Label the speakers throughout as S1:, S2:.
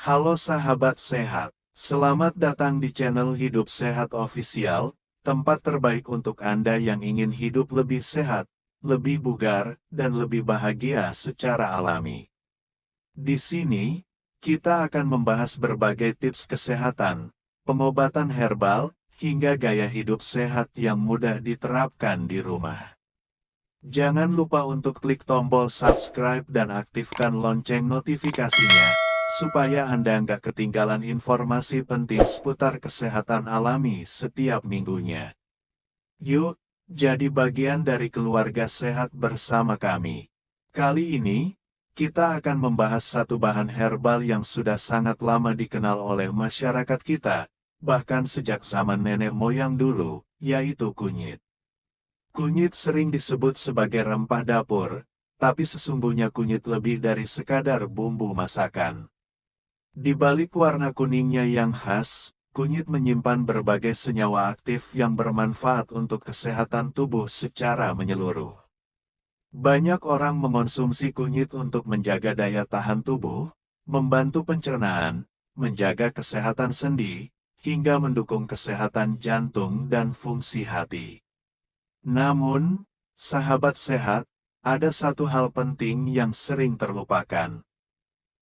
S1: Halo sahabat sehat, selamat datang di channel Hidup Sehat Official, tempat terbaik untuk Anda yang ingin hidup lebih sehat, lebih bugar, dan lebih bahagia secara alami. Di sini, kita akan membahas berbagai tips kesehatan, pengobatan herbal, hingga gaya hidup sehat yang mudah diterapkan di rumah. Jangan lupa untuk klik tombol subscribe dan aktifkan lonceng notifikasinya, supaya Anda nggak ketinggalan informasi penting seputar kesehatan alami setiap minggunya. Yuk, jadi bagian dari keluarga sehat bersama kami. Kali ini, kita akan membahas satu bahan herbal yang sudah sangat lama dikenal oleh masyarakat kita, bahkan sejak zaman nenek moyang dulu, yaitu kunyit. Kunyit sering disebut sebagai rempah dapur, tapi sesungguhnya kunyit lebih dari sekadar bumbu masakan. Di balik warna kuningnya yang khas, kunyit menyimpan berbagai senyawa aktif yang bermanfaat untuk kesehatan tubuh secara menyeluruh. Banyak orang mengonsumsi kunyit untuk menjaga daya tahan tubuh, membantu pencernaan, menjaga kesehatan sendi, hingga mendukung kesehatan jantung dan fungsi hati. Namun, sahabat sehat, ada satu hal penting yang sering terlupakan.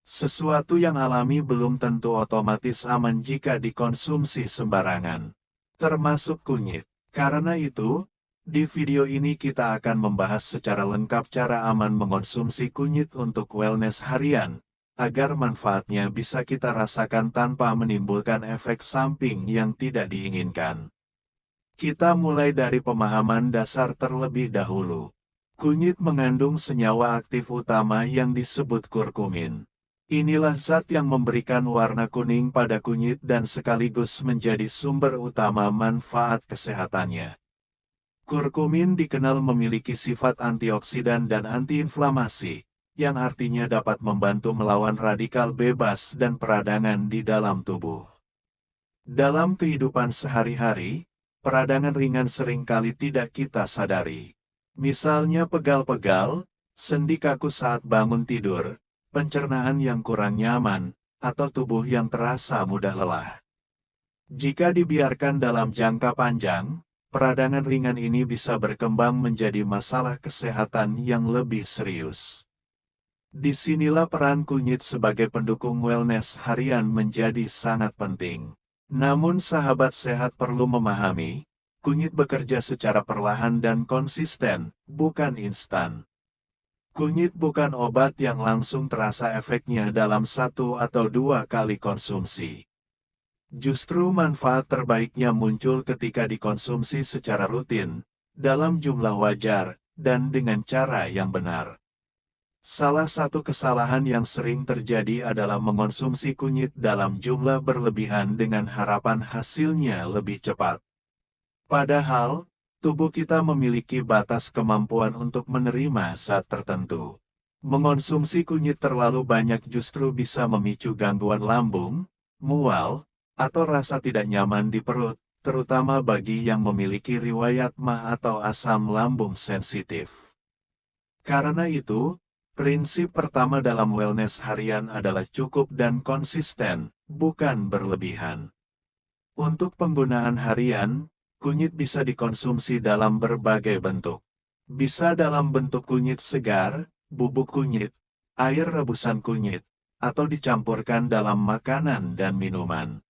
S1: Sesuatu yang alami belum tentu otomatis aman jika dikonsumsi sembarangan, termasuk kunyit. Karena itu, di video ini kita akan membahas secara lengkap cara aman mengonsumsi kunyit untuk wellness harian, agar manfaatnya bisa kita rasakan tanpa menimbulkan efek samping yang tidak diinginkan. Kita mulai dari pemahaman dasar terlebih dahulu. Kunyit mengandung senyawa aktif utama yang disebut kurkumin. Inilah zat yang memberikan warna kuning pada kunyit dan sekaligus menjadi sumber utama manfaat kesehatannya. Kurkumin dikenal memiliki sifat antioksidan dan antiinflamasi, yang artinya dapat membantu melawan radikal bebas dan peradangan di dalam tubuh. Dalam kehidupan sehari-hari, peradangan ringan seringkali tidak kita sadari. Misalnya pegal-pegal, sendi kaku saat bangun tidur, pencernaan yang kurang nyaman, atau tubuh yang terasa mudah lelah. Jika dibiarkan dalam jangka panjang, peradangan ringan ini bisa berkembang menjadi masalah kesehatan yang lebih serius. Disinilah peran kunyit sebagai pendukung wellness harian menjadi sangat penting. Namun sahabat sehat perlu memahami, kunyit bekerja secara perlahan dan konsisten, bukan instan. Kunyit bukan obat yang langsung terasa efeknya dalam 1 atau 2 kali konsumsi. Justru manfaat terbaiknya muncul ketika dikonsumsi secara rutin, dalam jumlah wajar, dan dengan cara yang benar. Salah satu kesalahan yang sering terjadi adalah mengonsumsi kunyit dalam jumlah berlebihan dengan harapan hasilnya lebih cepat. Padahal, tubuh kita memiliki batas kemampuan untuk menerima zat tertentu. Mengonsumsi kunyit terlalu banyak justru bisa memicu gangguan lambung, mual, atau rasa tidak nyaman di perut, terutama bagi yang memiliki riwayat MAH atau asam lambung sensitif. Karena itu, prinsip pertama dalam wellness harian adalah cukup dan konsisten, bukan berlebihan. Untuk penggunaan harian, kunyit bisa dikonsumsi dalam berbagai bentuk. Bisa dalam bentuk kunyit segar, bubuk kunyit, air rebusan kunyit, atau dicampurkan dalam makanan dan minuman.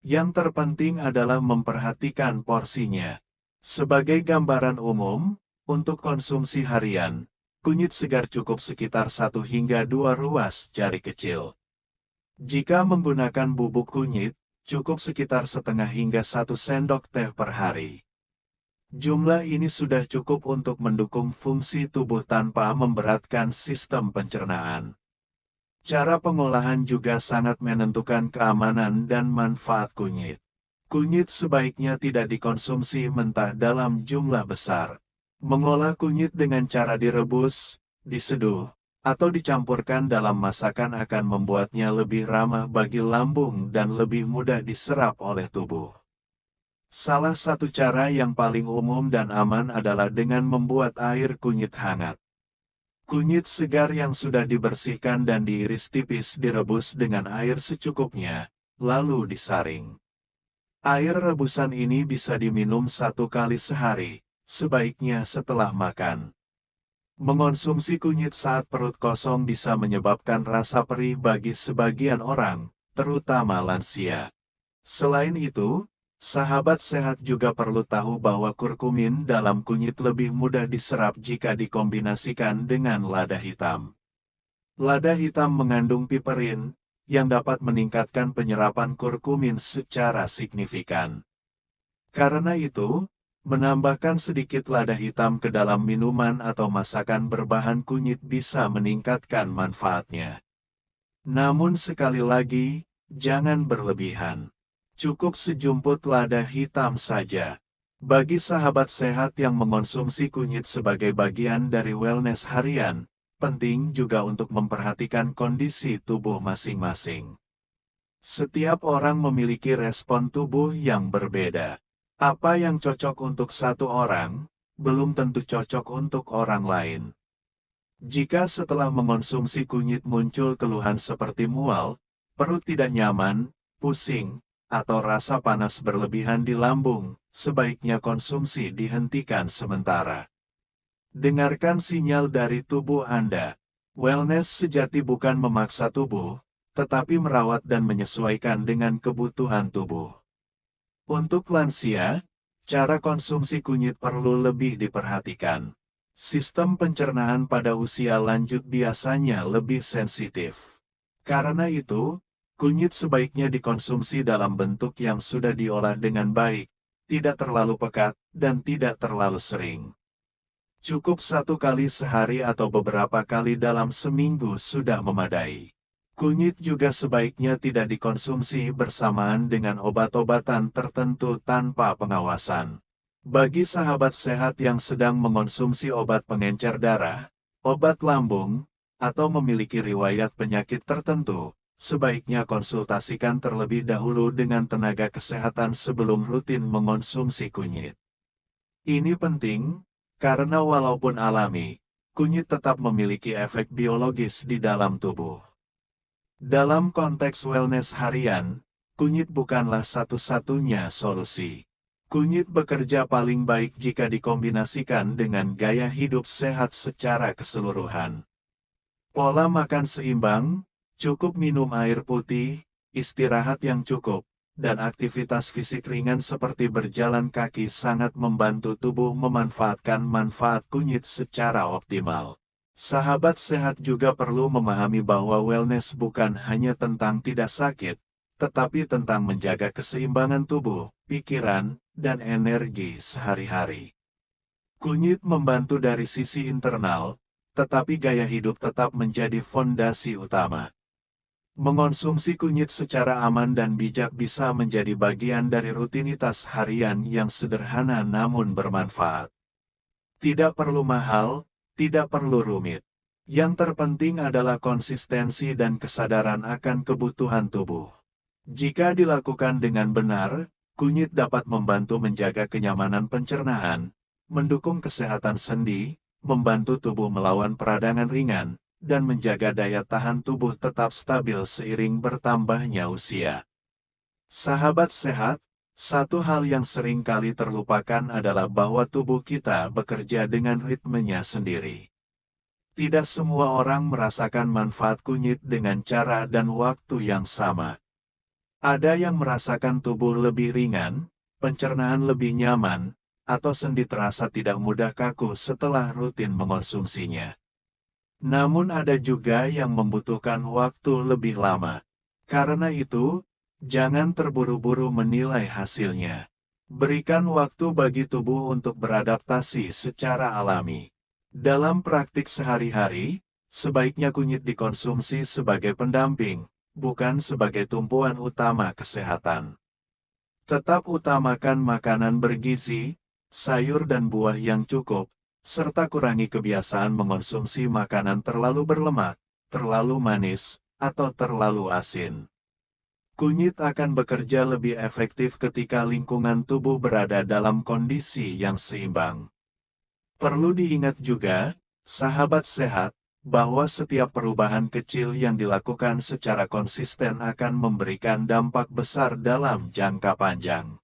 S1: Yang terpenting adalah memperhatikan porsinya. Sebagai gambaran umum, untuk konsumsi harian, kunyit segar cukup sekitar 1 hingga 2 ruas jari kecil. Jika menggunakan bubuk kunyit, cukup sekitar setengah hingga 1 sendok teh per hari. Jumlah ini sudah cukup untuk mendukung fungsi tubuh tanpa memberatkan sistem pencernaan. Cara pengolahan juga sangat menentukan keamanan dan manfaat kunyit. Kunyit sebaiknya tidak dikonsumsi mentah dalam jumlah besar. Mengolah kunyit dengan cara direbus, diseduh, atau dicampurkan dalam masakan akan membuatnya lebih ramah bagi lambung dan lebih mudah diserap oleh tubuh. Salah satu cara yang paling umum dan aman adalah dengan membuat air kunyit hangat. Kunyit segar yang sudah dibersihkan dan diiris tipis direbus dengan air secukupnya, lalu disaring. Air rebusan ini bisa diminum 1 kali sehari, sebaiknya setelah makan. Mengonsumsi kunyit saat perut kosong bisa menyebabkan rasa perih bagi sebagian orang, terutama lansia. Selain itu, sahabat sehat juga perlu tahu bahwa kurkumin dalam kunyit lebih mudah diserap jika dikombinasikan dengan lada hitam. Lada hitam mengandung piperin, yang dapat meningkatkan penyerapan kurkumin secara signifikan. Karena itu, menambahkan sedikit lada hitam ke dalam minuman atau masakan berbahan kunyit bisa meningkatkan manfaatnya. Namun sekali lagi, jangan berlebihan. Cukup sejumput lada hitam saja. Bagi sahabat sehat yang mengonsumsi kunyit sebagai bagian dari wellness harian, penting juga untuk memperhatikan kondisi tubuh masing-masing. Setiap orang memiliki respon tubuh yang berbeda. Apa yang cocok untuk satu orang, belum tentu cocok untuk orang lain. Jika setelah mengonsumsi kunyit muncul keluhan seperti mual, perut tidak nyaman, pusing, atau rasa panas berlebihan di lambung, sebaiknya konsumsi dihentikan sementara. Dengarkan sinyal dari tubuh Anda. Wellness sejati bukan memaksa tubuh, tetapi merawat dan menyesuaikan dengan kebutuhan tubuh. Untuk lansia, cara konsumsi kunyit perlu lebih diperhatikan. Sistem pencernaan pada usia lanjut biasanya lebih sensitif. Karena itu, kunyit sebaiknya dikonsumsi dalam bentuk yang sudah diolah dengan baik, tidak terlalu pekat, dan tidak terlalu sering. Cukup 1 kali sehari atau beberapa kali dalam seminggu sudah memadai. Kunyit juga sebaiknya tidak dikonsumsi bersamaan dengan obat-obatan tertentu tanpa pengawasan. Bagi sahabat sehat yang sedang mengonsumsi obat pengencer darah, obat lambung, atau memiliki riwayat penyakit tertentu, sebaiknya konsultasikan terlebih dahulu dengan tenaga kesehatan sebelum rutin mengonsumsi kunyit. Ini penting, karena walaupun alami, kunyit tetap memiliki efek biologis di dalam tubuh. Dalam konteks wellness harian, kunyit bukanlah satu-satunya solusi. Kunyit bekerja paling baik jika dikombinasikan dengan gaya hidup sehat secara keseluruhan. Pola makan seimbang, cukup minum air putih, istirahat yang cukup, dan aktivitas fisik ringan seperti berjalan kaki sangat membantu tubuh memanfaatkan manfaat kunyit secara optimal. Sahabat sehat juga perlu memahami bahwa wellness bukan hanya tentang tidak sakit, tetapi tentang menjaga keseimbangan tubuh, pikiran, dan energi sehari-hari. Kunyit membantu dari sisi internal, tetapi gaya hidup tetap menjadi fondasi utama. Mengonsumsi kunyit secara aman dan bijak bisa menjadi bagian dari rutinitas harian yang sederhana namun bermanfaat. Tidak perlu mahal, tidak perlu rumit. Yang terpenting adalah konsistensi dan kesadaran akan kebutuhan tubuh. Jika dilakukan dengan benar, kunyit dapat membantu menjaga kenyamanan pencernaan, mendukung kesehatan sendi, membantu tubuh melawan peradangan ringan, dan menjaga daya tahan tubuh tetap stabil seiring bertambahnya usia. Sahabat sehat, satu hal yang sering kali terlupakan adalah bahwa tubuh kita bekerja dengan ritmenya sendiri. Tidak semua orang merasakan manfaat kunyit dengan cara dan waktu yang sama. Ada yang merasakan tubuh lebih ringan, pencernaan lebih nyaman, atau sendi terasa tidak mudah kaku setelah rutin mengonsumsinya. Namun ada juga yang membutuhkan waktu lebih lama. Karena itu, jangan terburu-buru menilai hasilnya. Berikan waktu bagi tubuh untuk beradaptasi secara alami. Dalam praktik sehari-hari, sebaiknya kunyit dikonsumsi sebagai pendamping, bukan sebagai tumpuan utama kesehatan. Tetap utamakan makanan bergizi, sayur dan buah yang cukup, serta kurangi kebiasaan mengonsumsi makanan terlalu berlemak, terlalu manis, atau terlalu asin. Kunyit akan bekerja lebih efektif ketika lingkungan tubuh berada dalam kondisi yang seimbang. Perlu diingat juga, Sahabat sehat, bahwa setiap perubahan kecil yang dilakukan secara konsisten akan memberikan dampak besar dalam jangka panjang.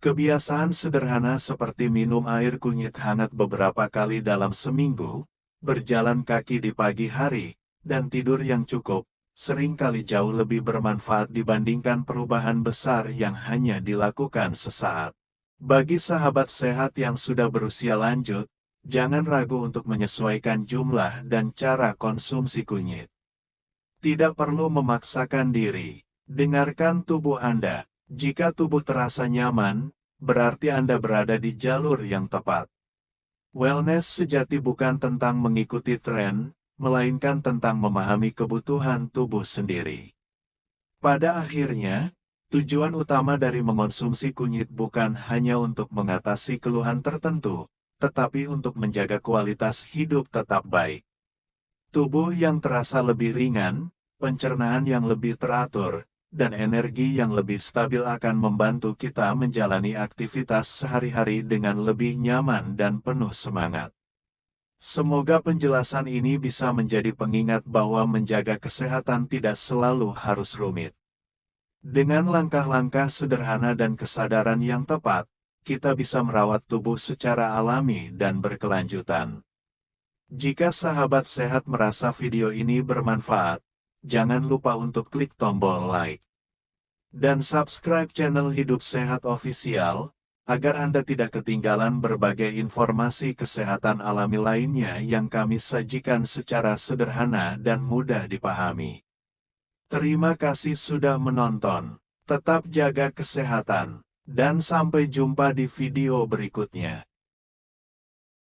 S1: Kebiasaan sederhana seperti minum air kunyit hangat beberapa kali dalam seminggu, berjalan kaki di pagi hari, dan tidur yang cukup, seringkali jauh lebih bermanfaat dibandingkan perubahan besar yang hanya dilakukan sesaat. Bagi sahabat sehat yang sudah berusia lanjut, jangan ragu untuk menyesuaikan jumlah dan cara konsumsi kunyit. Tidak perlu memaksakan diri. Dengarkan tubuh Anda. Jika tubuh terasa nyaman, berarti Anda berada di jalur yang tepat. Wellness sejati bukan tentang mengikuti tren, melainkan tentang memahami kebutuhan tubuh sendiri. Pada akhirnya, tujuan utama dari mengonsumsi kunyit bukan hanya untuk mengatasi keluhan tertentu, tetapi untuk menjaga kualitas hidup tetap baik. Tubuh yang terasa lebih ringan, pencernaan yang lebih teratur, dan energi yang lebih stabil akan membantu kita menjalani aktivitas sehari-hari dengan lebih nyaman dan penuh semangat. Semoga penjelasan ini bisa menjadi pengingat bahwa menjaga kesehatan tidak selalu harus rumit. Dengan langkah-langkah sederhana dan kesadaran yang tepat, kita bisa merawat tubuh secara alami dan berkelanjutan. Jika sahabat sehat merasa video ini bermanfaat, jangan lupa untuk klik tombol like dan subscribe channel Hidup Sehat Official, agar Anda tidak ketinggalan berbagai informasi kesehatan alami lainnya yang kami sajikan secara sederhana dan mudah dipahami. Terima kasih sudah menonton. Tetap jaga kesehatan, dan sampai jumpa di video berikutnya.